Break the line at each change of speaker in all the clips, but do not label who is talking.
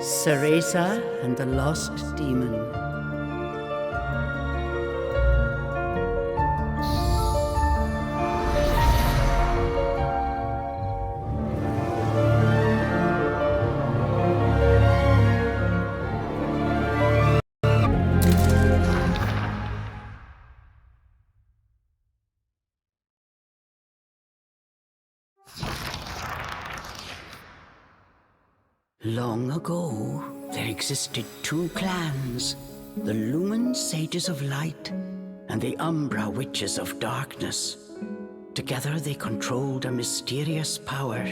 Cereza and the Lost Demon. Long ago, there existed two clans, the Lumen Sages of Light and the Umbra Witches of Darkness. Together they controlled a mysterious power.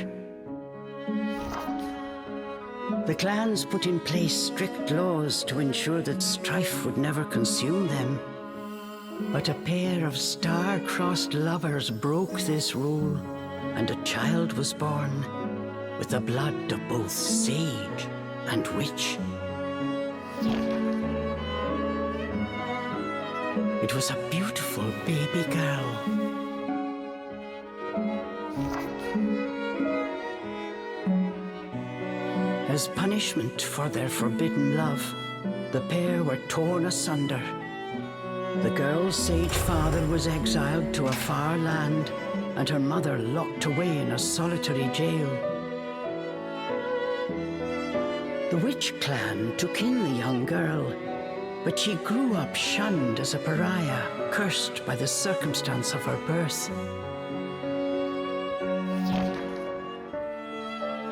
The clans put in place strict laws to ensure that strife would never consume them. But a pair of star-crossed lovers broke this rule, and a child was born, with the blood of both sage and witch. It was a beautiful baby girl. As punishment for their forbidden love, the pair were torn asunder. The girl's sage father was exiled to a far land, and her mother locked away in a solitary jail. The witch clan took in the young girl, but she grew up shunned as a pariah, cursed by the circumstance of her birth.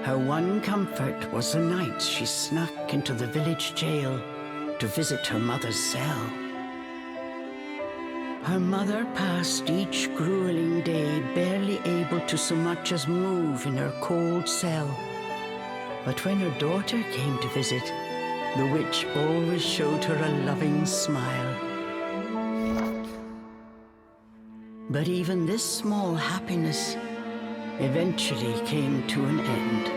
Her one comfort was the nights she snuck into the village jail to visit her mother's cell. Her mother passed each grueling day barely able to so much as move in her cold cell. But when her daughter came to visit, the witch always showed her a loving smile. But even this small happiness eventually came to an end.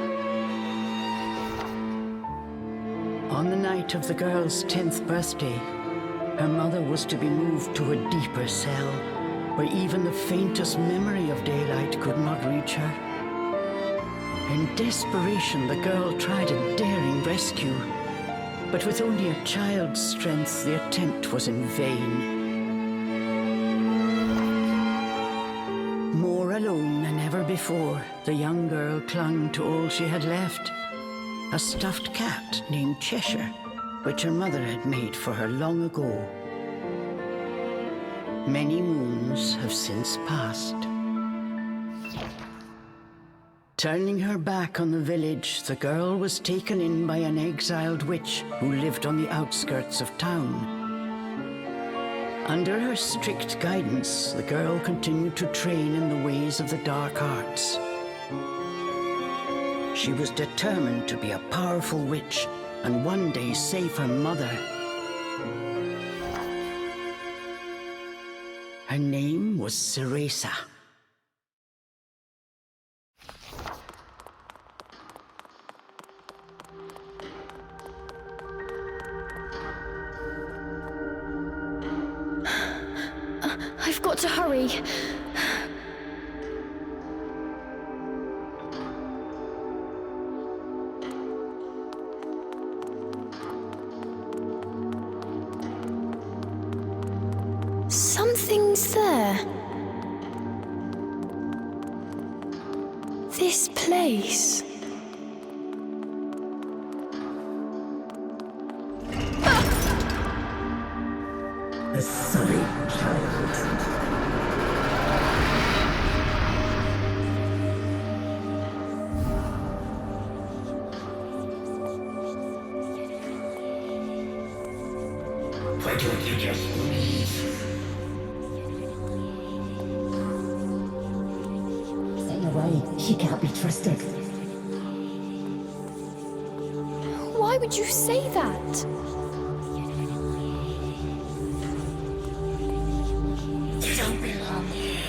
On the night of the girl's 10th birthday, her mother was to be moved to a deeper cell, where even the faintest memory of daylight could not reach her. In desperation, the girl tried a daring rescue, but with only a child's strength, the attempt was in vain. More alone than ever before, the young girl clung to all she had left, a stuffed cat named Cheshire, which her mother had made for her long ago. Many moons have since passed. Turning her back on the village, the girl was taken in by an exiled witch who lived on the outskirts of town. Under her strict guidance, the girl continued to train in the ways of the dark arts. She was determined to be a powerful witch and one day save her mother. Her name was Cereza.
I've got to hurry. Something's there. This place.
A sorry child. Why don't you just leave? Stay away. She can't be trusted.
Why would you say that?
You don't belong here.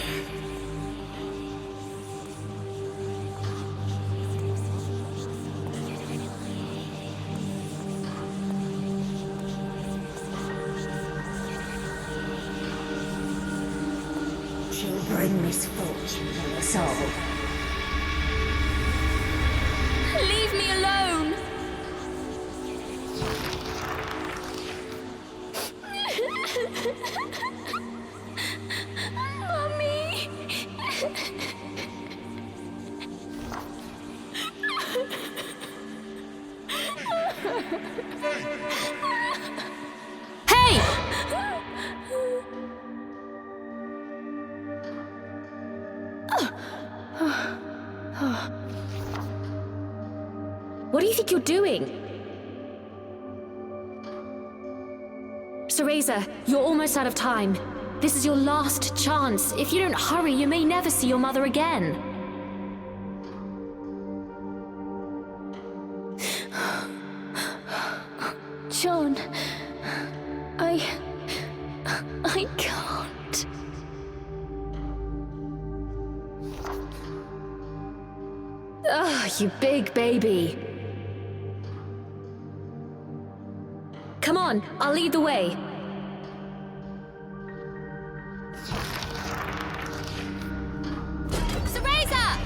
bring misfortune on us all.
Leave me alone! Mummy! Hey! What do you think you're doing? Cereza, you're almost out of time. This is your last chance. If you don't hurry, you may never see your mother again. John, I can't. Ah, you big baby. Come on, I'll lead the way. Cereza!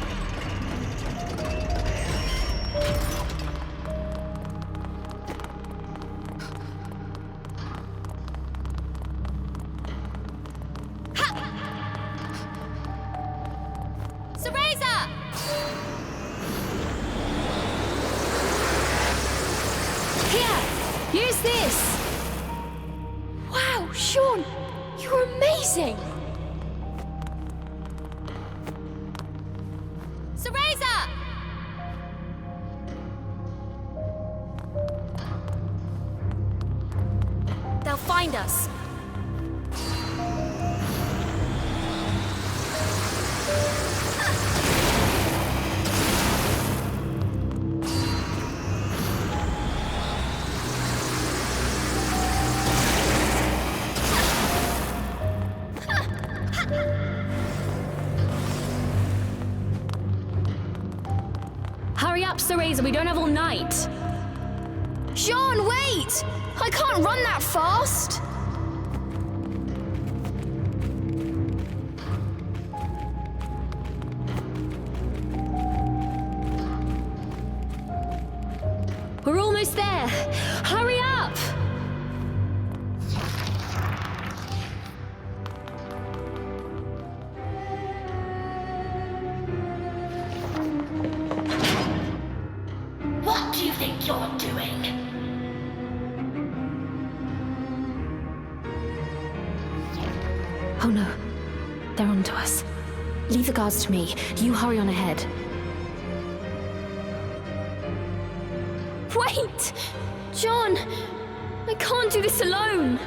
Cereza! Here! Use this! Wow, Sean! You're amazing! Cereza! They'll find us. Hurry up, Cereza, we don't have all night. Sean, wait! I can't run that fast! We're almost there. Hurry up!
What do you think you're doing?
Oh no, they're onto us. Leave the guards to me. You hurry on ahead. Wait! John! I can't do this alone!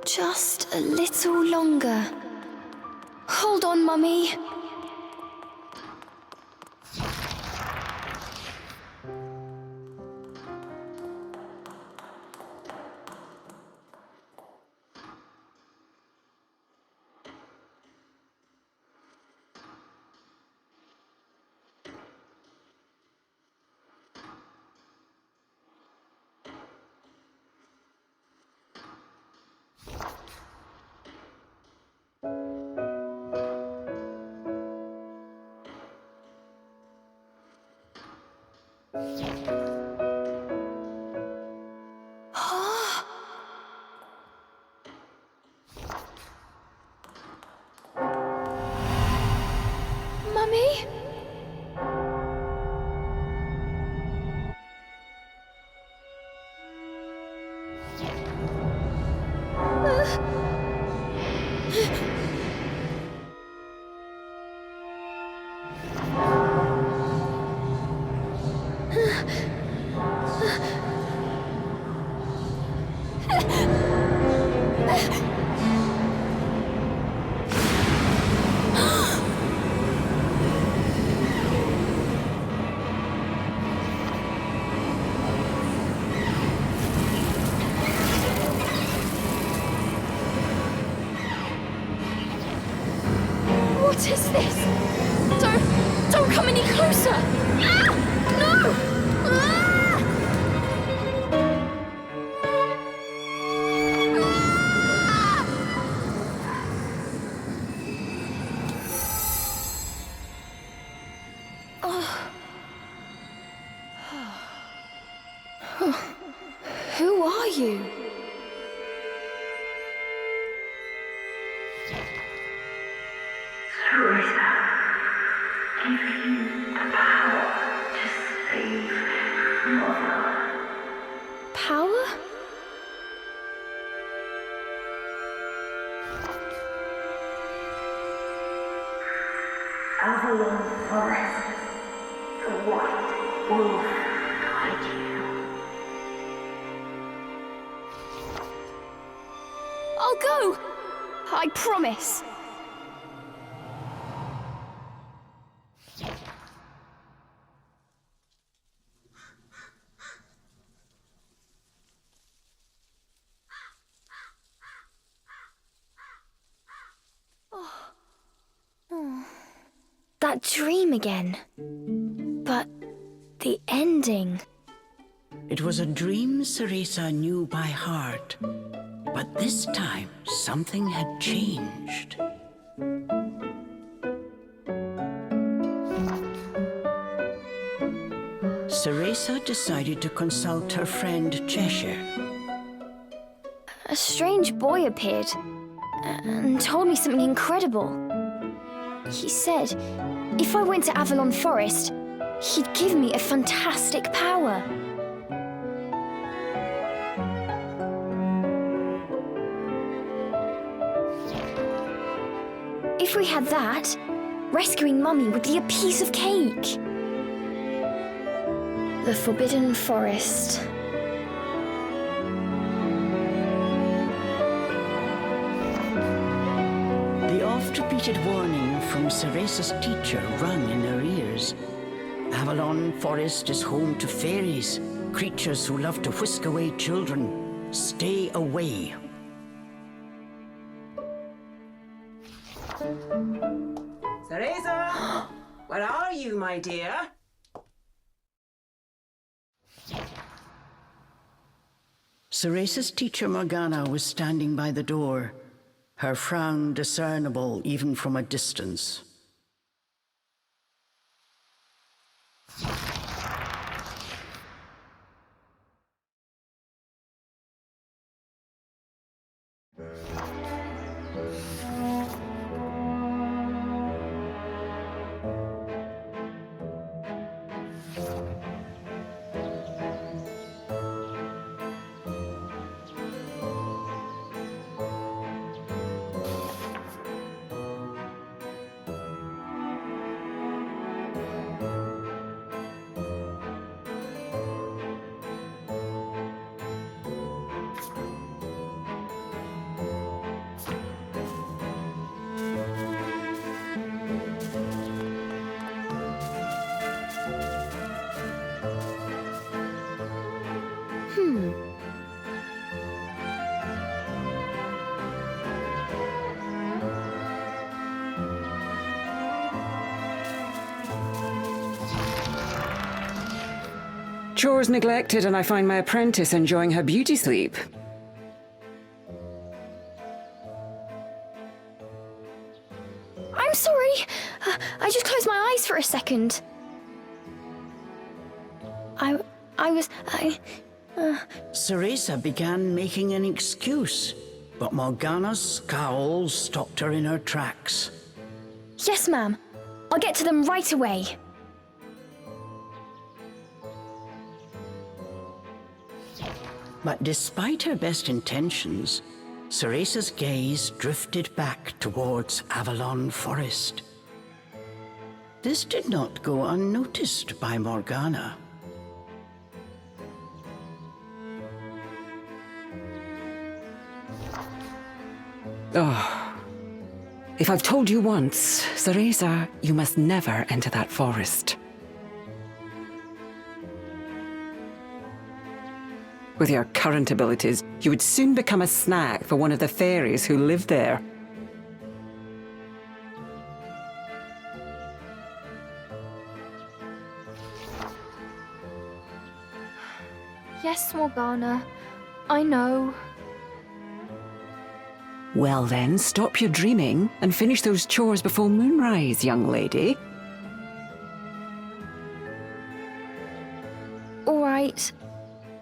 Just a little longer. Hold on, Mummy. Mummy? What is this? Don't come any closer! Ah! No! Ah! Who are you?
Cereza, give you the power to save Mother.
Power?
Avalon Forest, the white wolf guide you.
I'll go! I promise. That dream again. But the ending.
It was a dream Cereza knew by heart, but this time something had changed. Cereza decided to consult her friend Cheshire.
A strange boy appeared and told me something incredible. He said if I went to Avalon Forest, he'd give me a fantastic power. If we had that, rescuing Mummy would be a piece of cake. The Forbidden Forest.
The oft-repeated warning from Cereza's teacher rung in her ears. Avalon Forest is home to fairies, creatures who love to whisk away children. Stay away.
Cereza! Where are you, my dear?
Cereza's teacher Morgana was standing by the door, her frown discernible even from a distance.
Chores neglected, and I find my apprentice enjoying her beauty sleep.
I'm sorry. I just closed my eyes for a second.
Cereza began making an excuse, but Morgana's scowl stopped her in her tracks.
Yes, ma'am. I'll get to them right away.
But despite her best intentions, Cereza's gaze drifted back towards Avalon Forest. This did not go unnoticed by Morgana.
Oh. If I've told you once, Cereza, you must never enter that forest. With your current abilities, you would soon become a snack for one of the fairies who live there.
Yes, Morgana. I know.
Well then, stop your dreaming and finish those chores before moonrise, young lady.
All right.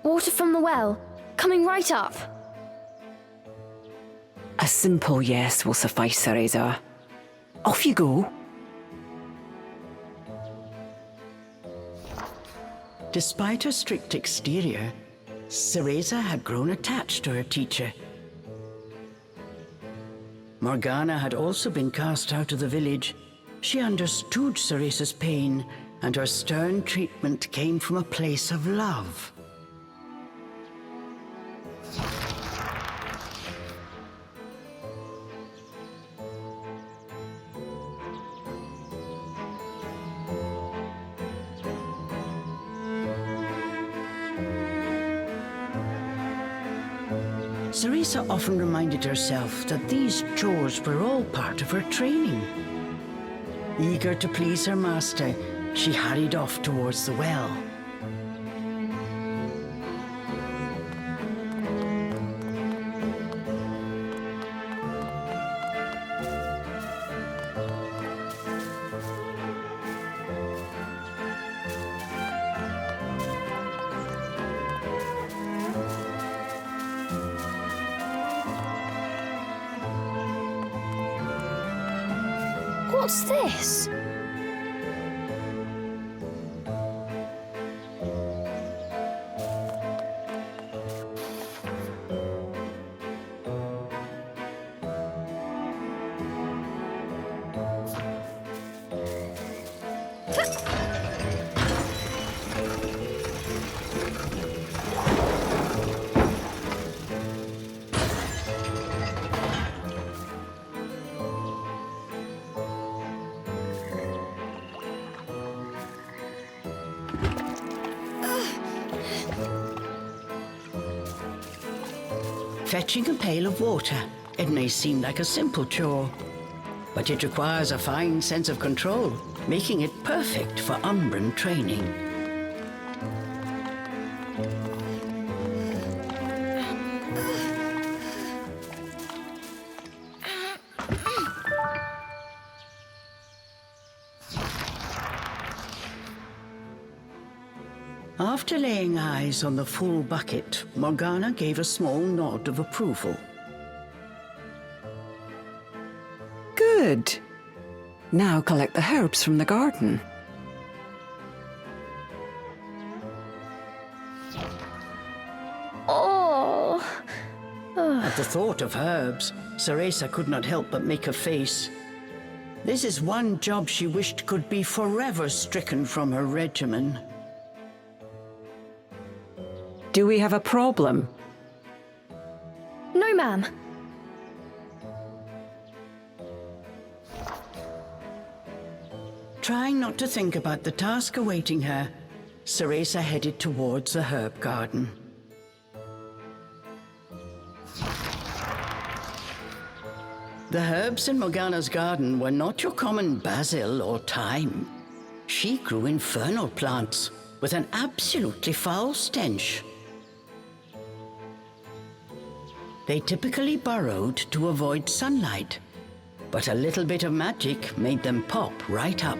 Water from the well. Coming right up.
A simple yes will suffice, Cereza. Off you go.
Despite her strict exterior, Cereza had grown attached to her teacher. Morgana had also been cast out of the village. She understood Cereza's pain, and her stern treatment came from a place of love. Cereza often reminded herself that these chores were all part of her training. Eager to please her master, she hurried off towards the well.
What's this?
Fetching a pail of water. It may seem like a simple chore, but it requires a fine sense of control, making it perfect for Umbran training. After laying eyes on the full bucket, Morgana gave a small nod of approval.
Good. Now collect the herbs from the garden.
Oh.
At the thought of herbs, Cereza could not help but make a face. This is one job she wished could be forever stricken from her regimen.
Do we have a problem?
No, ma'am.
Trying not to think about the task awaiting her, Cereza headed towards the herb garden. The herbs in Morgana's garden were not your common basil or thyme. She grew infernal plants with an absolutely foul stench. They typically burrowed to avoid sunlight, but a little bit of magic made them pop right up.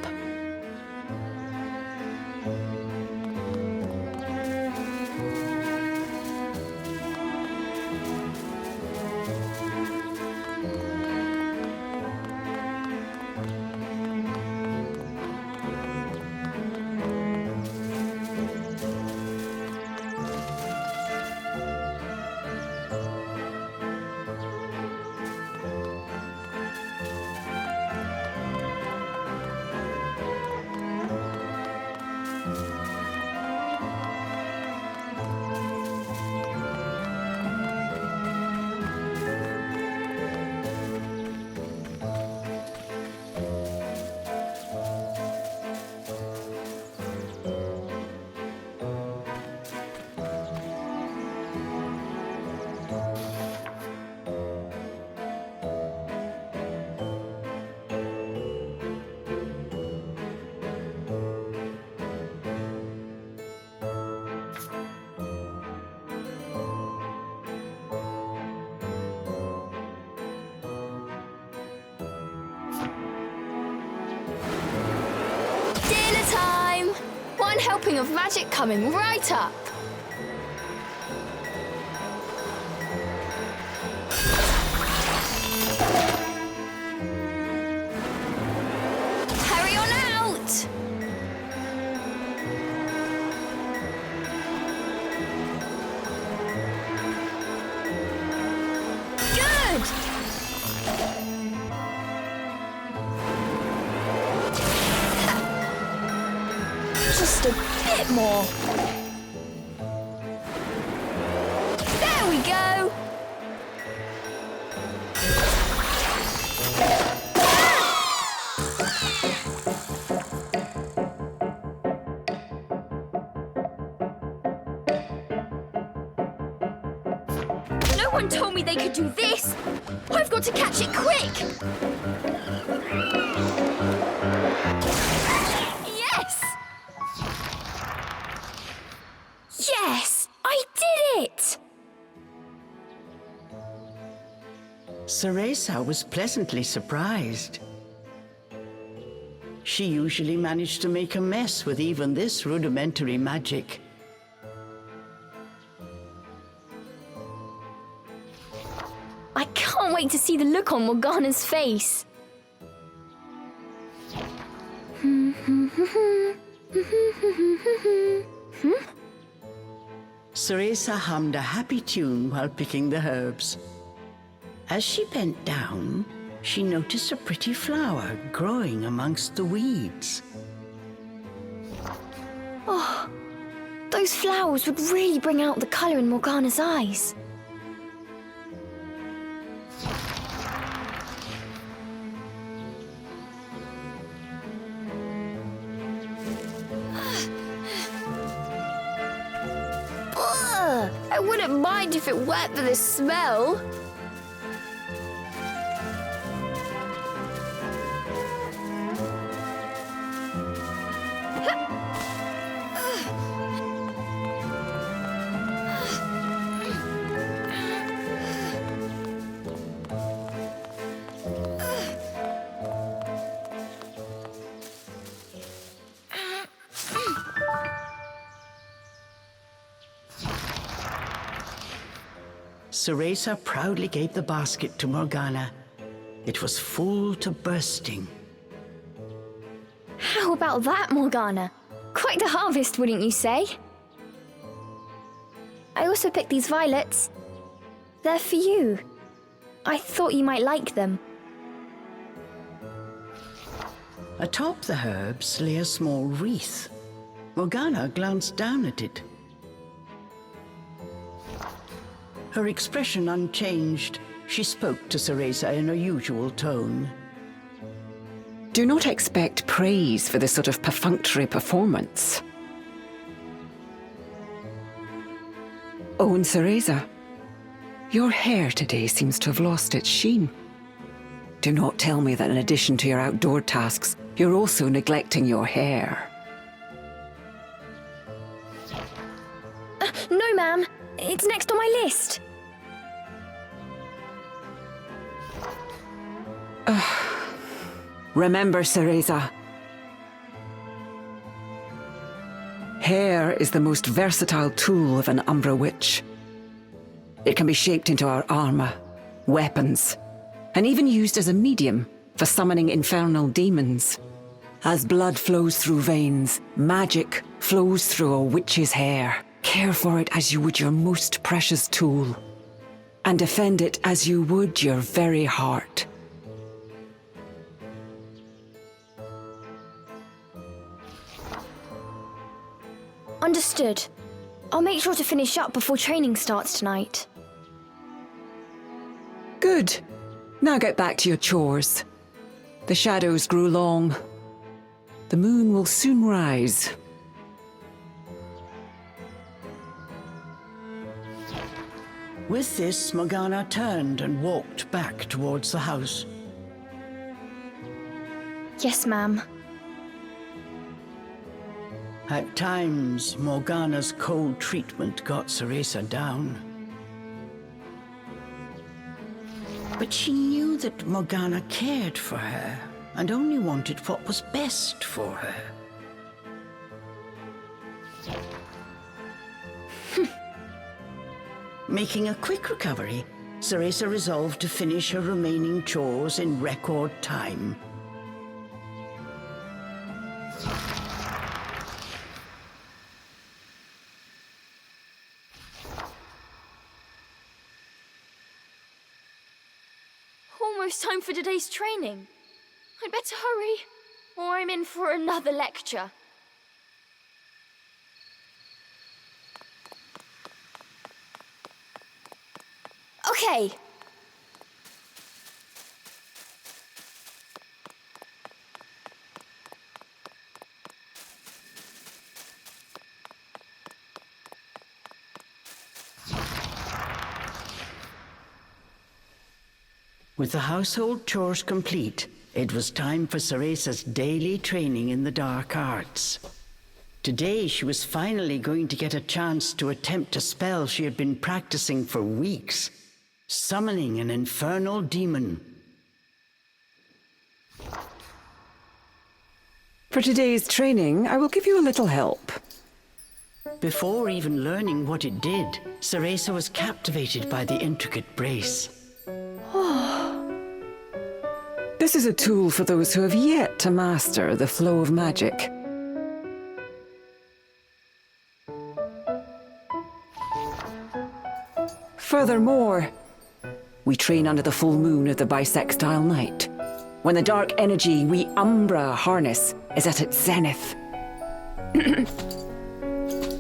One helping of magic coming right up. Hurry on out! Good! Just a bit more. There we go! No one told me they could do this! I've got to catch it quick! Yes! Yes! I did it!
Cereza was pleasantly surprised. She usually managed to make a mess with even this rudimentary magic.
I can't wait to see the look on Morgana's face.
Cereza hummed a happy tune while picking the herbs. As she bent down, she noticed a pretty flower growing amongst the weeds.
Oh, those flowers would really bring out the colour in Morgana's eyes. Ugh, I wouldn't mind if it weren't for the smell.
Cereza proudly gave the basket to Morgana. It was full to bursting.
How about that, Morgana? Quite the harvest, wouldn't you say? I also picked these violets. They're for you. I thought you might like them.
Atop the herbs lay a small wreath. Morgana glanced down at it. Her expression unchanged, she spoke to Cereza in her usual tone.
Do not expect praise for this sort of perfunctory performance. Oh, and Cereza, your hair today seems to have lost its sheen. Do not tell me that in addition to your outdoor tasks, you're also neglecting your hair.
No, ma'am. It's next on my list.
Remember, Cereza, hair is the most versatile tool of an Umbra witch. It can be shaped into our armor, weapons, and even used as a medium for summoning infernal demons. As blood flows through veins, magic flows through a witch's hair. Care for it as you would your most precious tool, and defend it as you would your very heart.
Understood. I'll make sure to finish up before training starts tonight.
Good. Now get back to your chores. The shadows grew long. The moon will soon rise.
With this, Morgana turned and walked back towards the house.
Yes, ma'am.
At times, Morgana's cold treatment got Cereza down. But she knew that Morgana cared for her and only wanted what was best for her. Making a quick recovery, Cereza resolved to finish her remaining chores in record time.
Almost time for today's training. I'd better hurry, or I'm in for another lecture. Okay.
With the household chores complete, it was time for Cereza's daily training in the dark arts. Today, she was finally going to get a chance to attempt a spell she had been practicing for weeks, summoning an infernal demon.
For today's training, I will give you a little help.
Before even learning what it did, Cereza was captivated by the intricate brace.
This is a tool for those who have yet to master the flow of magic. Furthermore, we train under the full moon of the bisextile night, when the dark energy we Umbra harness is at its zenith.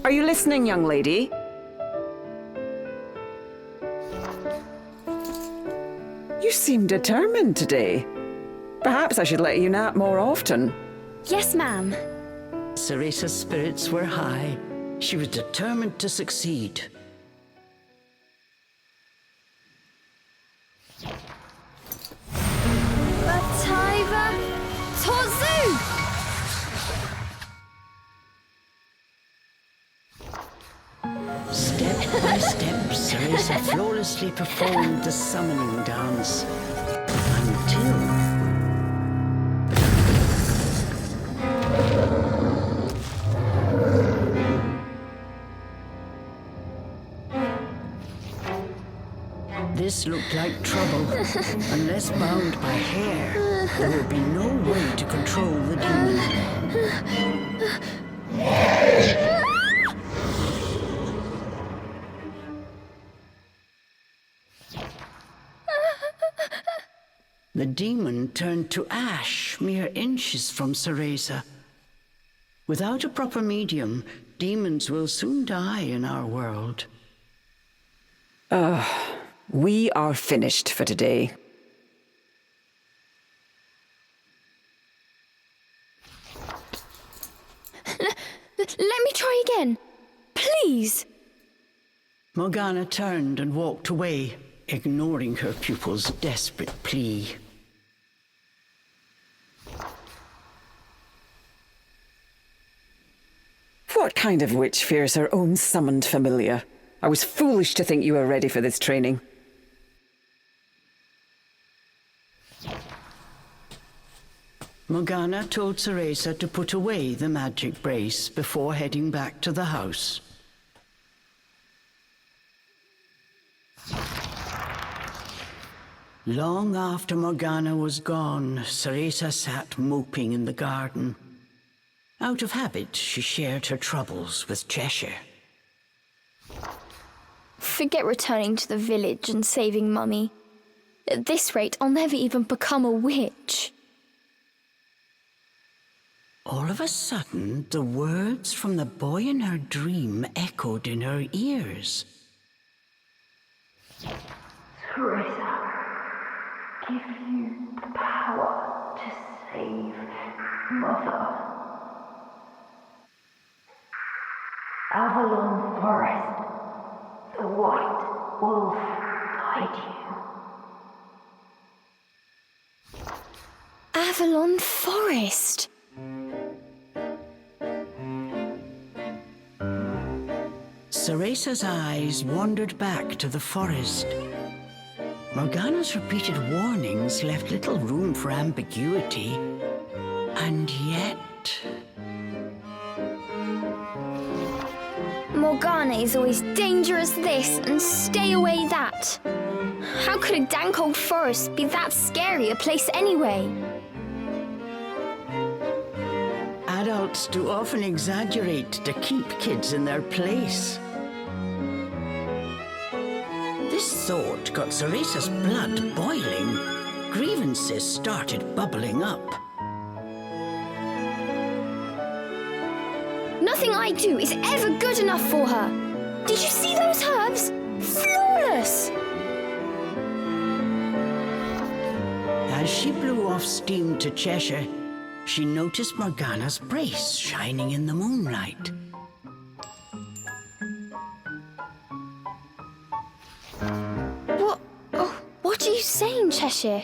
Are you listening, young lady? You seem determined today. Perhaps I should let you nap more often.
Yes, ma'am.
Cereza's spirits were high. She was determined to succeed.
Bataiva Tozu!
Step by step, Cereza flawlessly performed the summoning dance. Until... This looked like trouble. Unless bound by hair, there would be no way to control the demon. The demon turned to ash mere inches from Cereza. Without a proper medium, demons will soon die in our world.
We are finished for today.
Let me try again. Please.
Morgana turned and walked away, ignoring her pupil's desperate plea.
What kind of witch fears her own summoned familiar? I was foolish to think you were ready for this training.
Morgana told Cereza to put away the magic brace before heading back to the house. Long after Morgana was gone, Cereza sat moping in the garden. Out of habit, she shared her troubles with Cheshire.
Forget returning to the village and saving Mummy. At this rate, I'll never even become a witch.
All of a sudden, the words from the boy in her dream echoed in her ears.
Cereza, give you the power to save Mother. Avalon Forest, the white wolf guide you.
Avalon Forest.
Cereza's eyes wandered back to the forest. Morgana's repeated warnings left little room for ambiguity. And yet...
Morgana is always dangerous this and stay away that. How could a dank old forest be that scary a place anyway?
Adults do often exaggerate to keep kids in their place. This thought got Cereza's blood boiling. Grievances started bubbling up.
Nothing I do is ever good enough for her. Did you see those herbs? Flawless!
As she blew off steam to Cheshire, she noticed Morgana's brace shining in the moonlight.
What are you saying, Cheshire?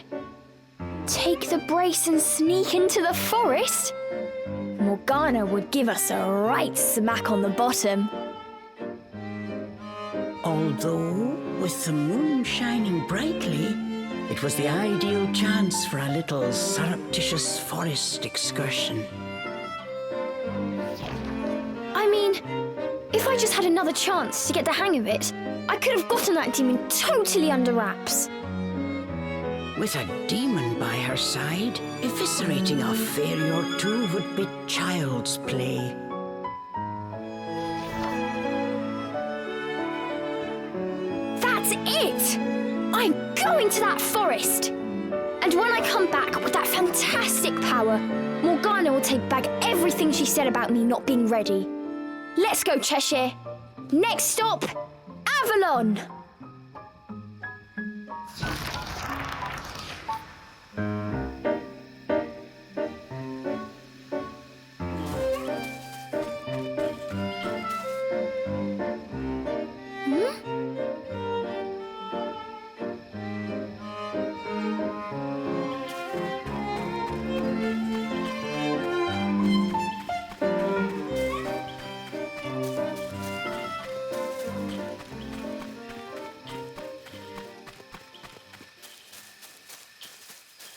Take the brace and sneak into the forest? Morgana would give us a right smack on the bottom.
Although, with the moon shining brightly, it was the ideal chance for a little surreptitious forest excursion.
I mean, if I just had another chance to get the hang of it, I could have gotten that demon totally under wraps.
With a demon by her side, eviscerating a fairy or two would be child's play.
That's it! I'm going to that forest! And when I come back with that fantastic power, Morgana will take back everything she said about me not being ready. Let's go, Cheshire. Next stop, Avalon!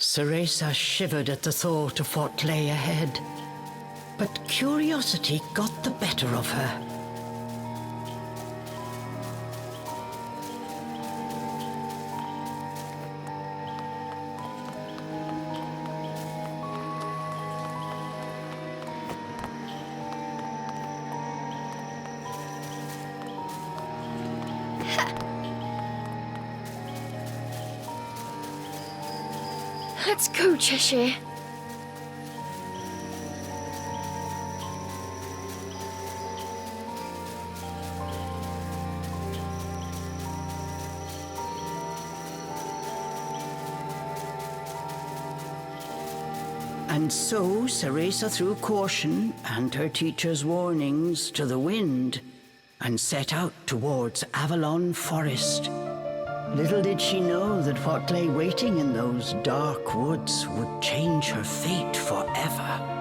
Cereza shivered at the thought of what lay ahead, but curiosity got the better of her.
Let's go, Cheshire.
And so Cereza threw caution and her teacher's warnings to the wind and set out towards Avalon Forest. Little did she know that what lay waiting in those dark woods would change her fate forever.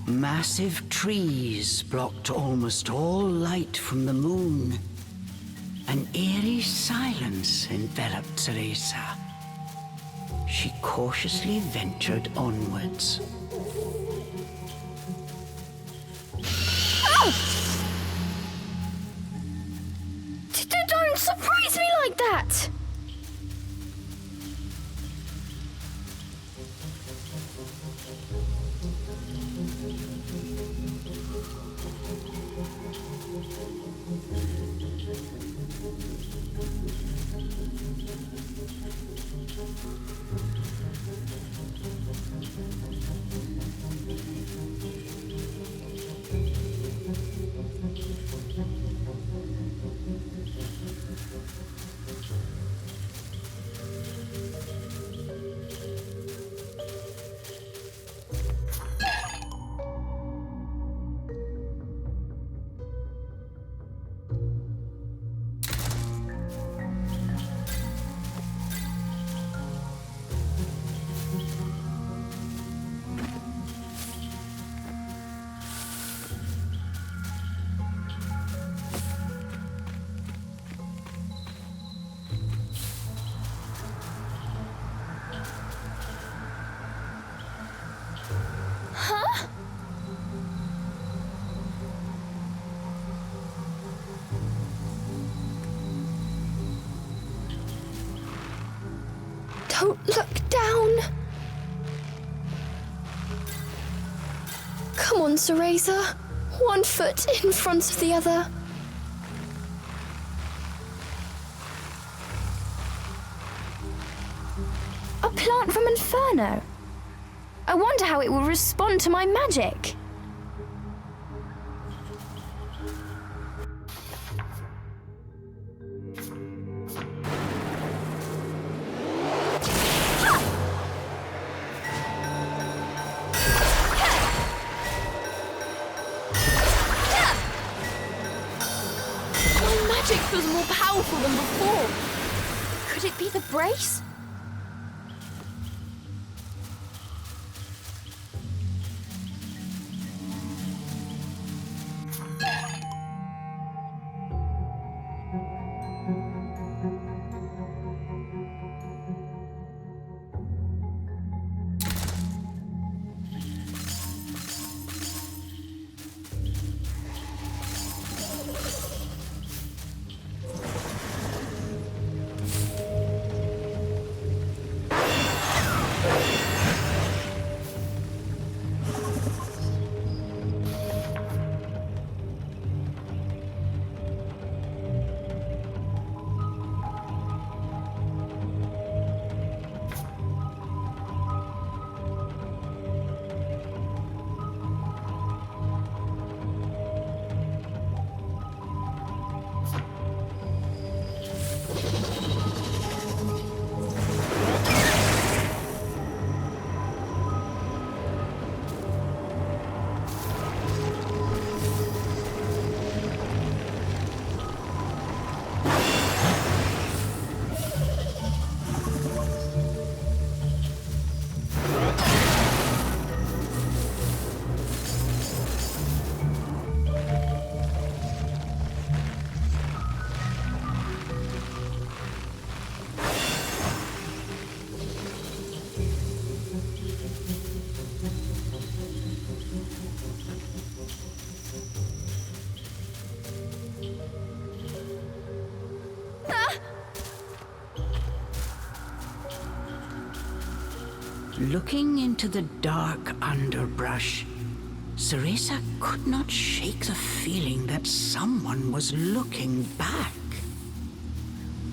Massive trees blocked almost all light from the moon. An eerie silence enveloped Cereza. She cautiously ventured onwards.
Don't surprise me like that! Don't look down. Come on, Cereza. One foot in front of the other. A plant from Inferno. I wonder how it will respond to my magic. My magic feels more powerful than before. Could it be the brace?
Looking into the dark underbrush, Cereza could not shake the feeling that someone was looking back.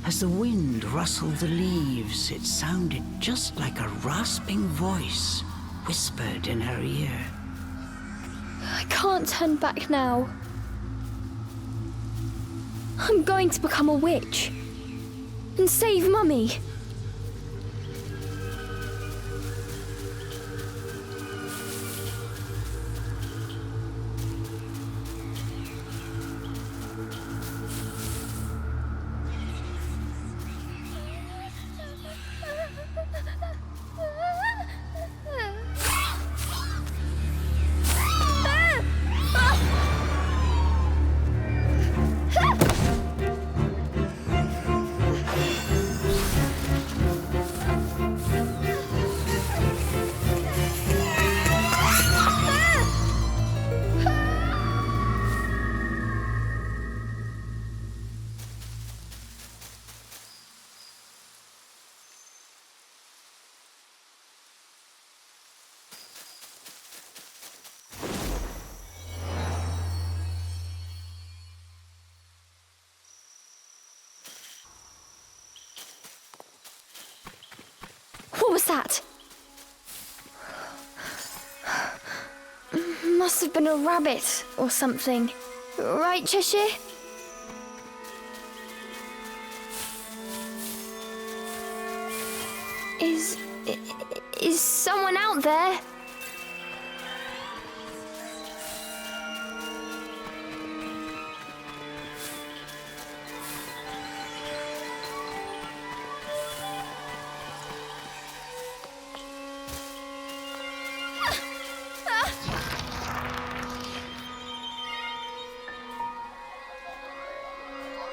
As the wind rustled the leaves, it sounded just like a rasping voice whispered in her ear.
I can't turn back now. I'm going to become a witch and save Mummy. What was that? Must have been a rabbit or something. Right, Cheshire? Is someone out there?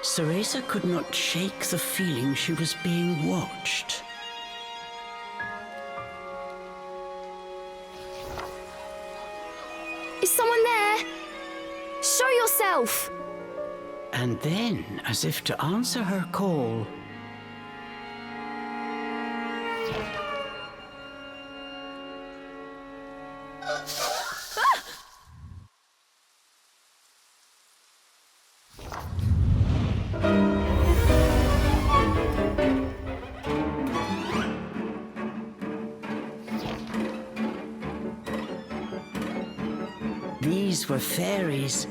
Cereza could not shake the feeling she was being watched.
Is someone there? Show yourself!
And then, as if to answer her call, These were fairies,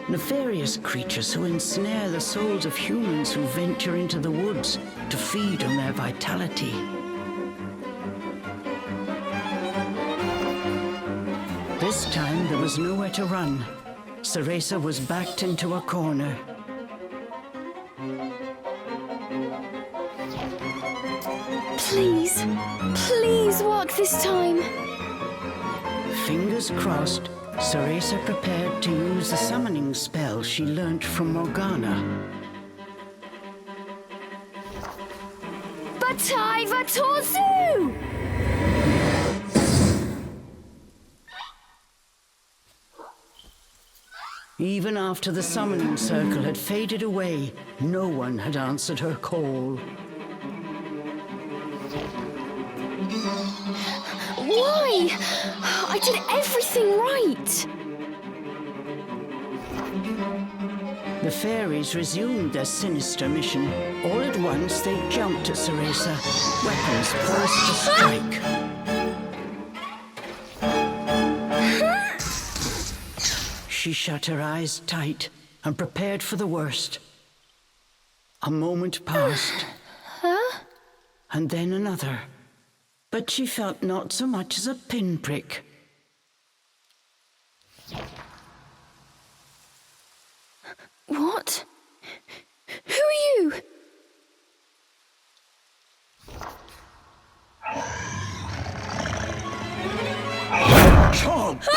nefarious creatures who ensnare the souls of humans who venture into the woods to feed on their vitality. This time there was nowhere to run. Cereza was backed into a corner.
Please, please work this time.
Fingers crossed, Cereza prepared to use the summoning spell she learnt from Morgana.
Batai Vatozu!
Even after the summoning circle had faded away, no one had answered her call.
Why? I did everything right.
The fairies resumed their sinister mission. All at once, they jumped at Cereza, weapons poised to strike. She shut her eyes tight and prepared for the worst. A moment passed, and then another. But she felt not so much as a pinprick.
What? Who are you?
Chomp!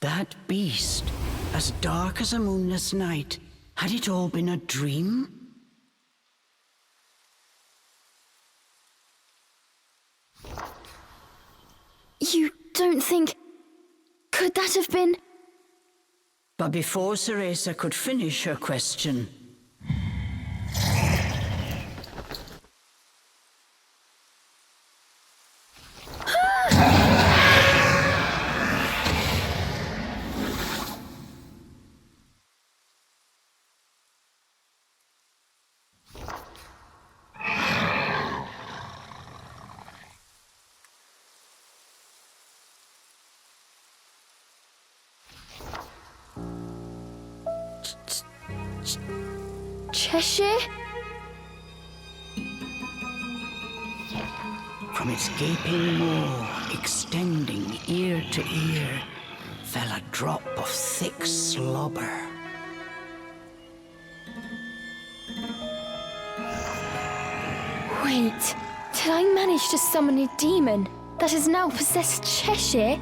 That beast, as dark as a moonless night, had it all been a dream?
You don't think... Could that have been...
But before Cereza could finish her question,
Cheshire?
from its gaping maw, extending ear to ear, fell a drop of thick slobber.
Wait, did I manage to summon a demon that has now possessed Cheshire?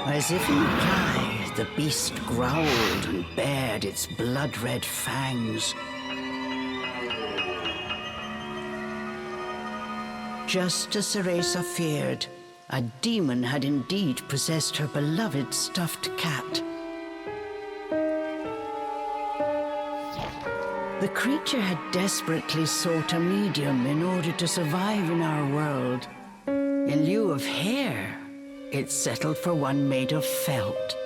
As if in reply, the beast growled and bared its blood-red fangs. Just as Cereza feared, a demon had indeed possessed her beloved stuffed cat. The creature had desperately sought a medium in order to survive in our world. In lieu of hair, it settled for one made of felt.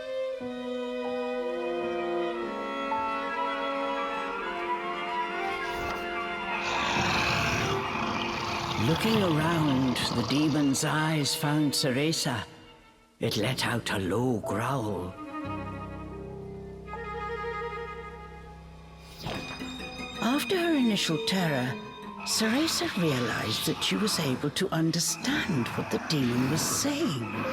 Looking around, the demon's eyes found Cereza. It let out a low growl. After her initial terror, Cereza realized that she was able to understand what the demon was saying.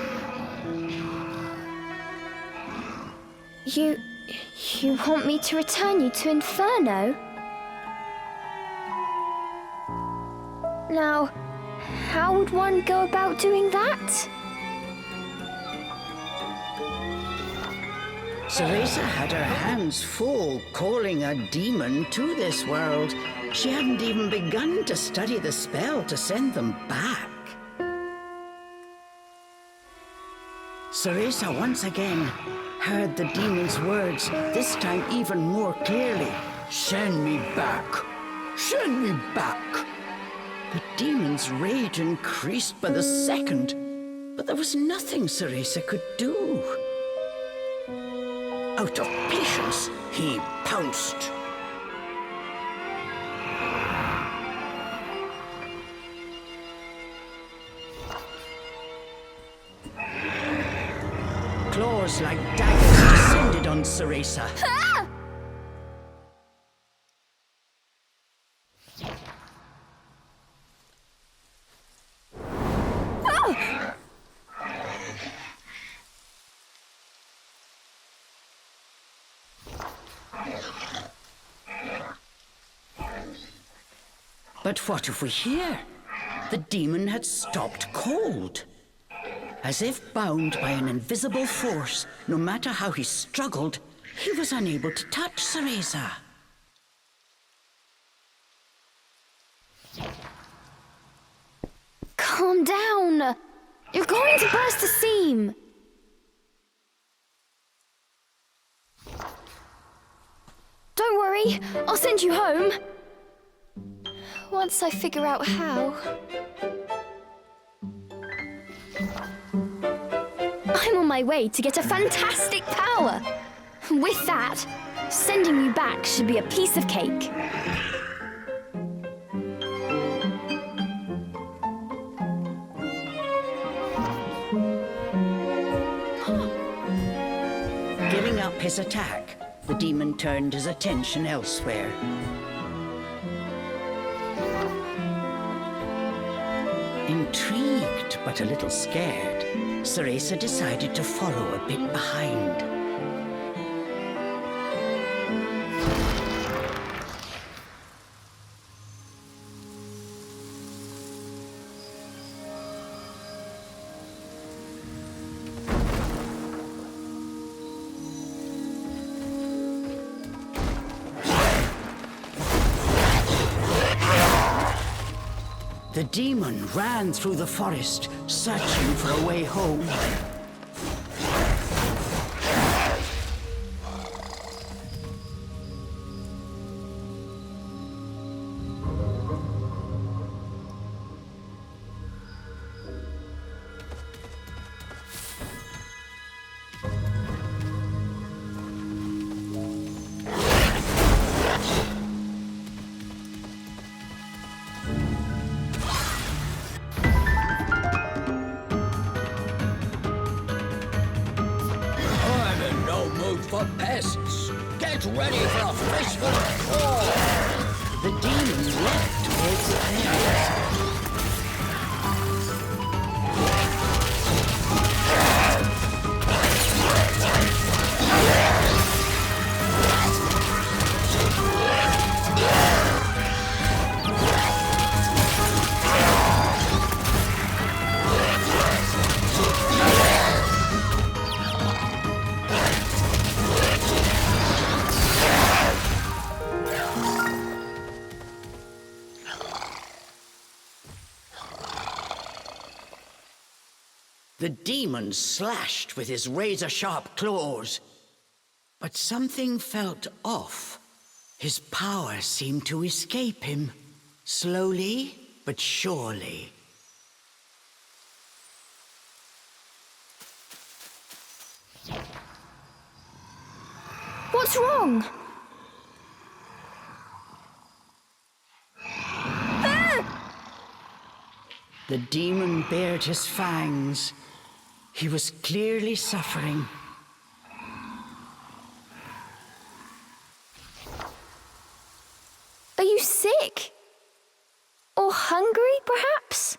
You want me to return you to Inferno? Now, how would one go about doing that?
Cereza had her hands full calling a demon to this world. She hadn't even begun to study the spell to send them back. Cereza once again heard the demon's words, this time even more clearly. Send me back! Send me back! The demon's rage increased by the second, but there was nothing Cereza could do. Out of patience, he pounced. claws like daggers descended on Cereza. But what of we hear? The demon had stopped cold. As if bound by an invisible force, no matter how he struggled, he was unable to touch Cereza.
Calm down. You're going to burst the seam. Don't worry, I'll send you home. Once I figure out how. I'm on my way to get a fantastic power. With that, sending you back should be a piece of cake.
Giving up his attack, the demon turned his attention elsewhere. Intrigued but a little scared, Cereza decided to follow a bit behind. The demon ran through the forest, searching for a way home.
For pests, get ready for a fistful of claw.
The demon leapt towards the players. The demon slashed with his razor-sharp claws. But something felt off. His power seemed to escape him, slowly but surely.
What's wrong?
The demon bared his fangs. He was clearly suffering.
Are you sick? Or hungry, perhaps?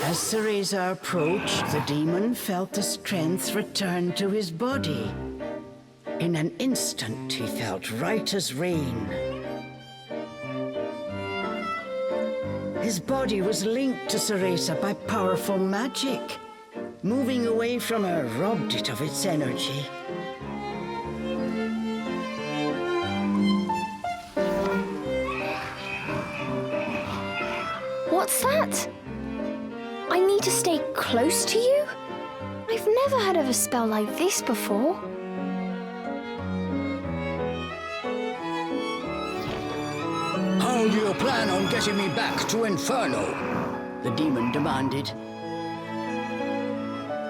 As Cereza approached, the demon felt the strength return to his body. In an instant, he felt right as rain. His body was linked to Cereza by powerful magic. Moving away from her robbed it of its energy.
What's that? I need to stay close to you? I've never heard of a spell like this before.
How do you plan on getting me back to Inferno?
The demon demanded.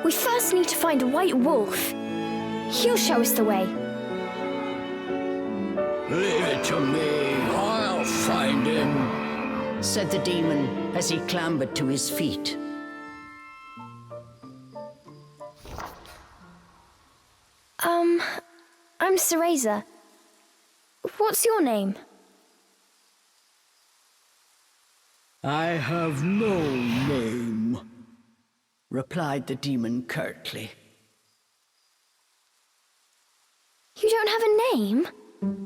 We first need to find a white wolf. He'll show us the way.
Leave it to me. find him,
said the demon as he clambered to his feet.
I'm Cereza. What's your name?
I have no name, replied the demon curtly.
You don't have a name?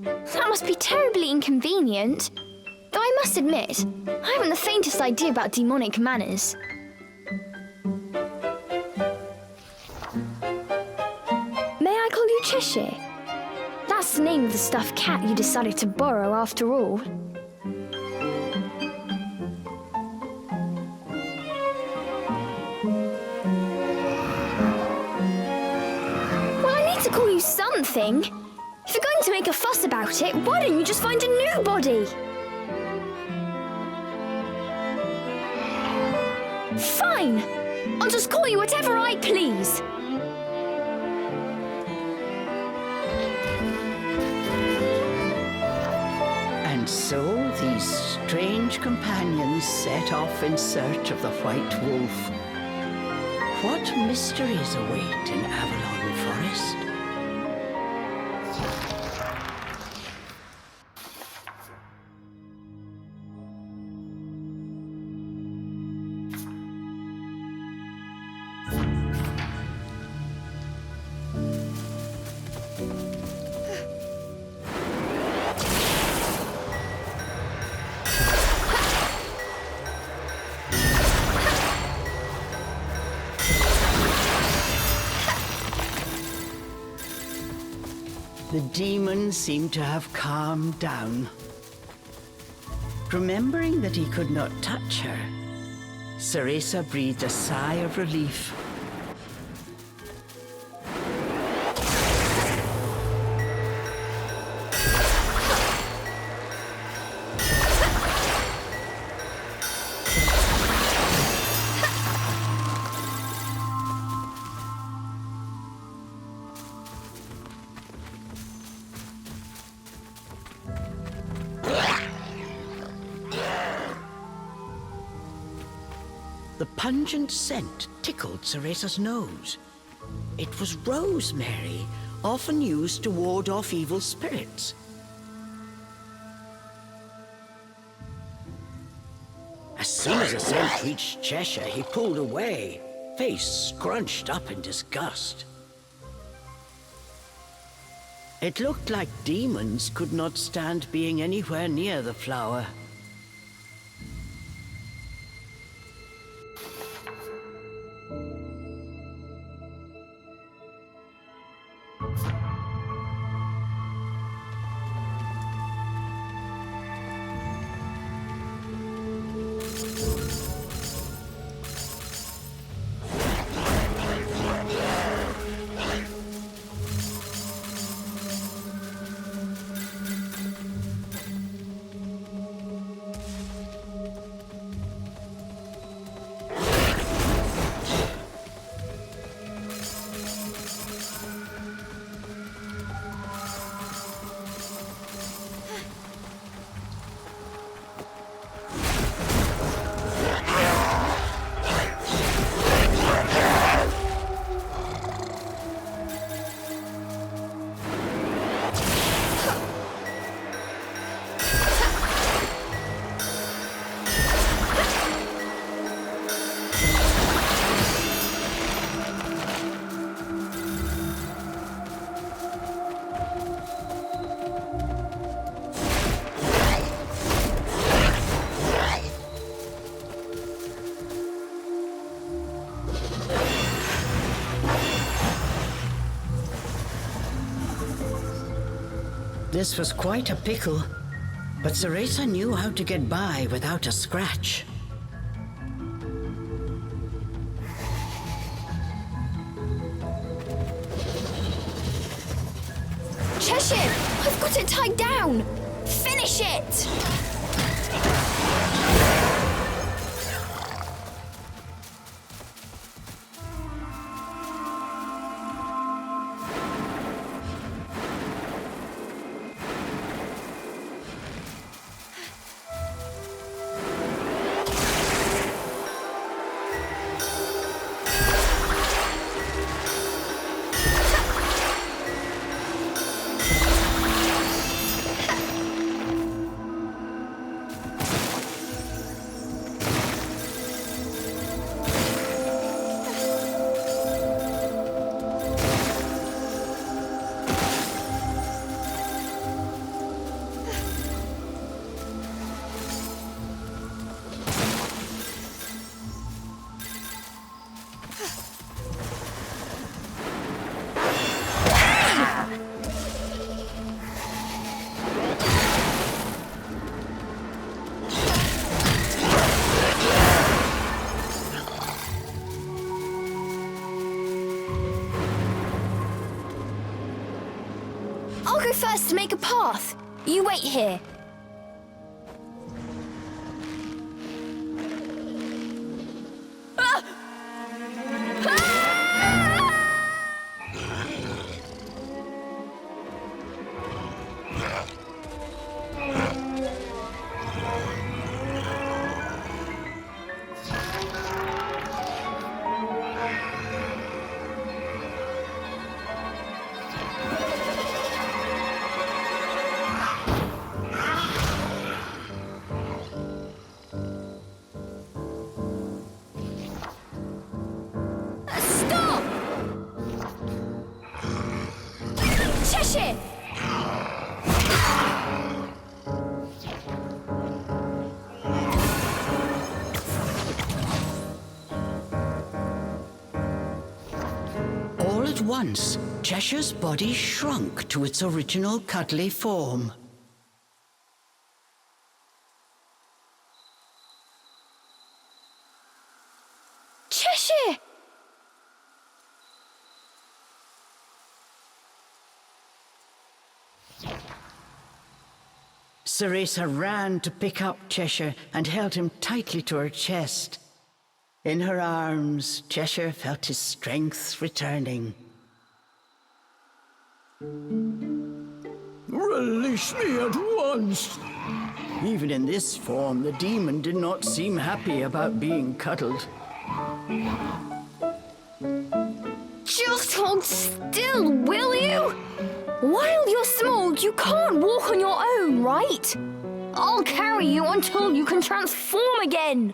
That must be terribly inconvenient. Though I must admit, I haven't the faintest idea about demonic manners. May I call you Cheshire? That's the name of the stuffed cat you decided to borrow after all. Well, I need to call you something. If you're going to make a fuss about it, why don't you just find a new body? Fine! I'll just call you whatever I please.
And so these strange companions set off in search of the white wolf. What mysteries await in Avalon Forest? The demon seemed to have calmed down. Remembering that he could not touch her, Cereza breathed a sigh of relief. The pungent scent tickled Cereza's nose. It was rosemary, often used to ward off evil spirits. As soon as the scent reached Cheshire, he pulled away, face scrunched up in disgust. It looked like demons could not stand being anywhere near the flower. This was quite a pickle, but Cereza knew how to get by without a scratch.
Cheshire! I've got it tied down! Finish it! I'll go first to make a path. You wait here. Ah! Ah! Stop! Cheshire!
All at once, Cheshire's body shrunk to its original cuddly form.
Cheshire!
Cereza ran to pick up Cheshire and held him tightly to her chest. In her arms, Cheshire felt his strength returning.
Release me at once!
Even in this form, the demon did not seem happy about being cuddled.
Just hold still, will you? While you're small, you can't walk on your own, right? I'll carry you until you can transform again.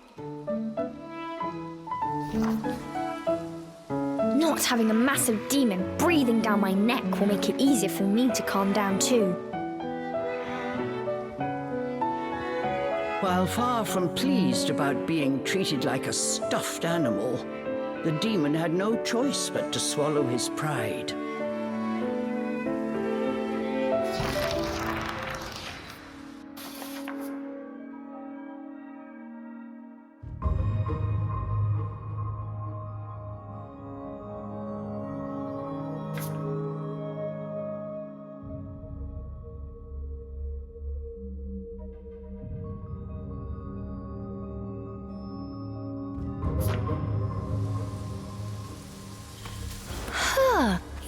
Not having a massive demon breathing down my neck will make it easier for me to calm down too.
While far from pleased about being treated like a stuffed animal, the demon had no choice but to swallow his pride.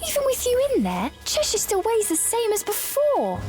Even with you in there, Cheshire still weighs the same as before.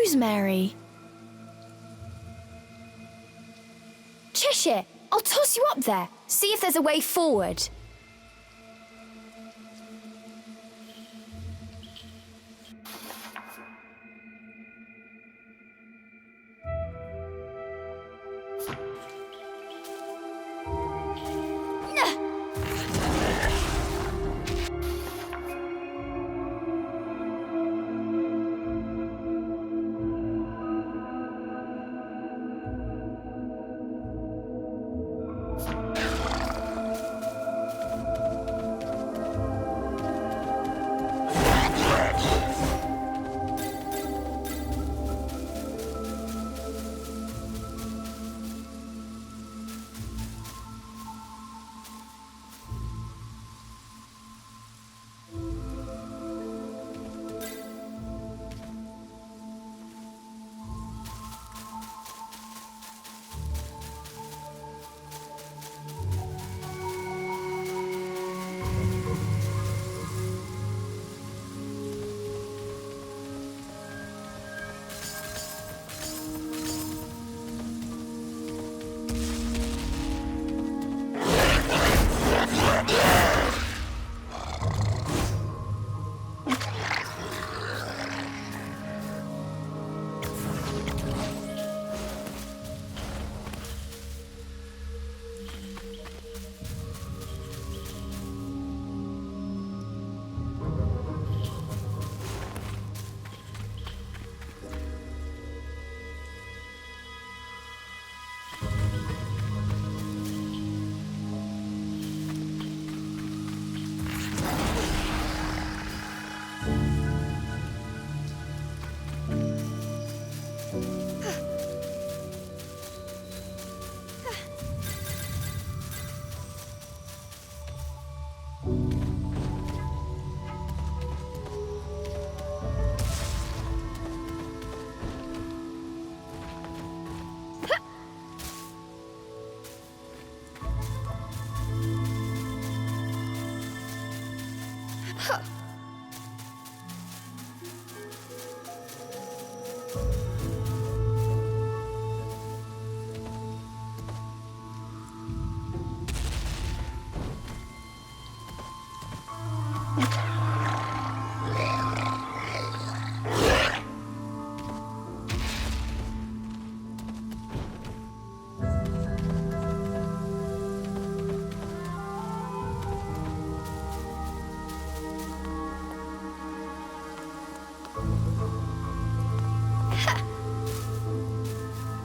Rosemary. Cheshire, I'll toss you up there. See if there's a way forward.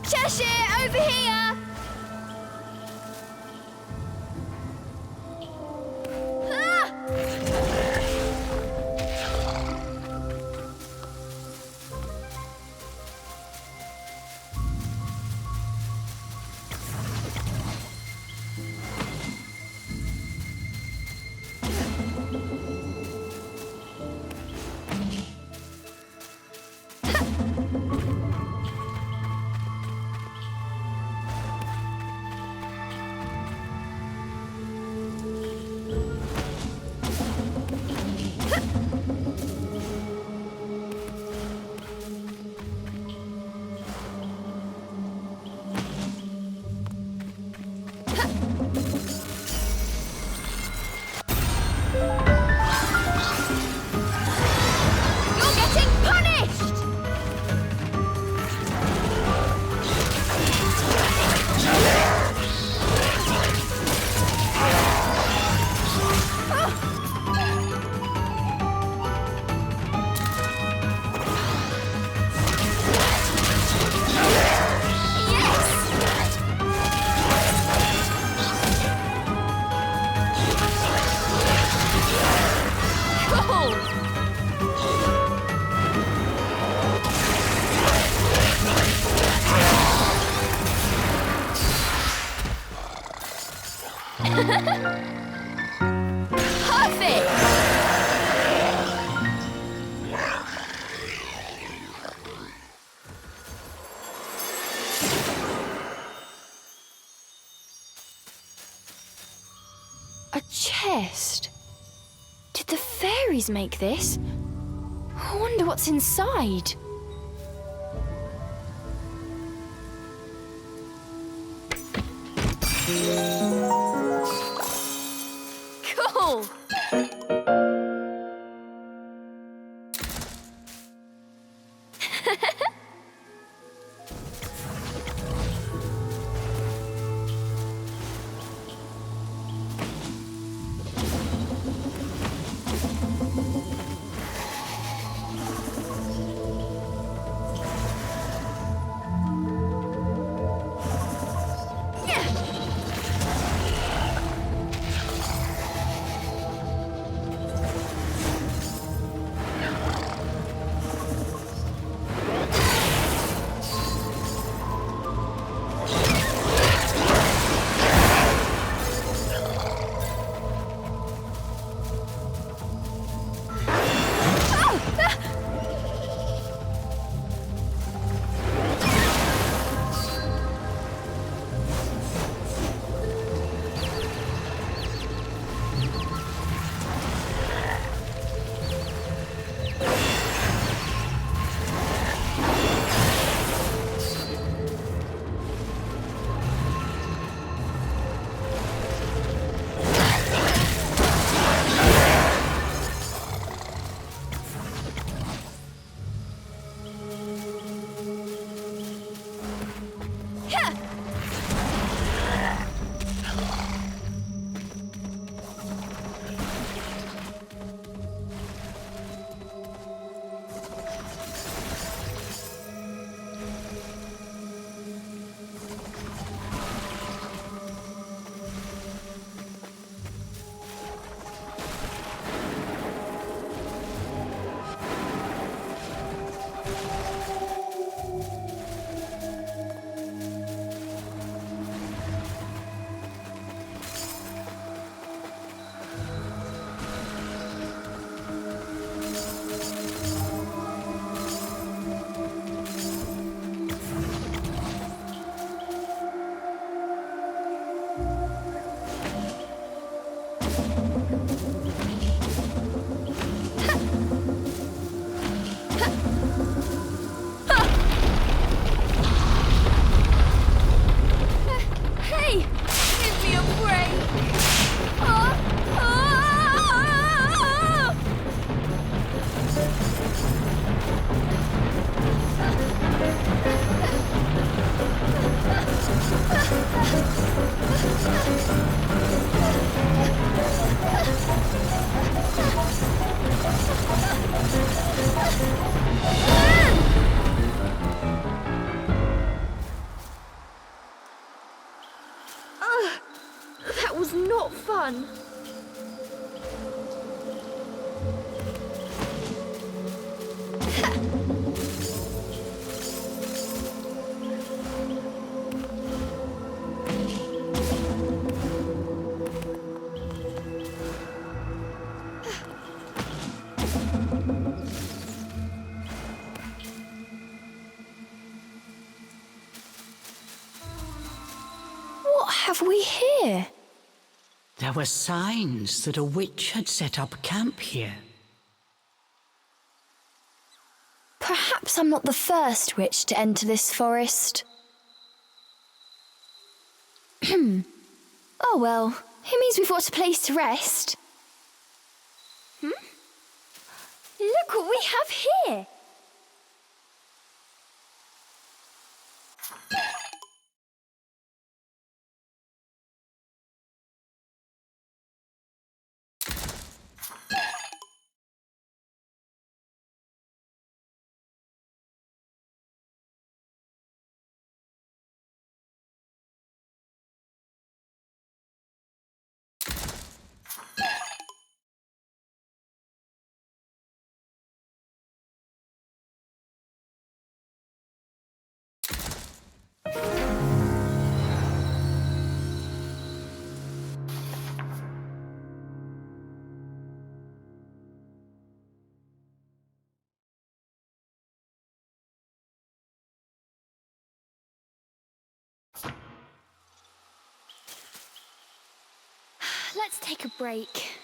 Cheshire, over here! Perfect! A chest? Did the fairies make this? I wonder what's inside. Cool!
That was not fun.
What have we here?
There were signs that a witch had set up camp here.
Perhaps I'm not the first witch to enter this forest. Oh well, it means we've got a place to rest. Look what we have here! Let's take a break.